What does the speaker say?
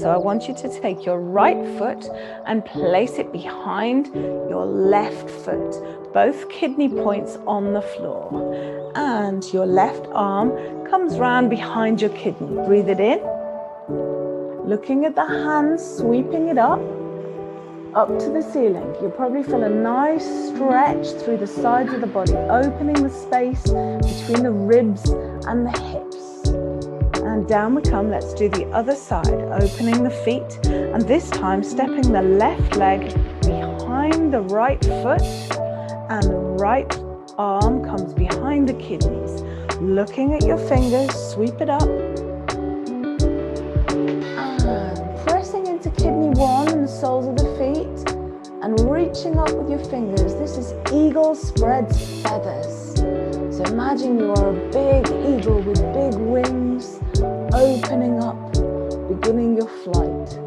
So I want you to take your right foot and place it behind your left foot, both kidney points on the floor. And your left arm comes round behind your kidney. Breathe it in. Looking at the hands, sweeping it up to the ceiling. You'll probably feel a nice stretch through the sides of the body, opening the space between the ribs and the hips. And down we come. Let's do the other side, opening the feet, and this time stepping the left leg behind the right foot, and the right arm comes behind the kidneys. Looking at your fingers, sweep it up. To kidney 1 in the soles of the feet and reaching up with your fingers. This is eagle spreads feathers. So imagine you are a big eagle with big wings, opening up, beginning your flight.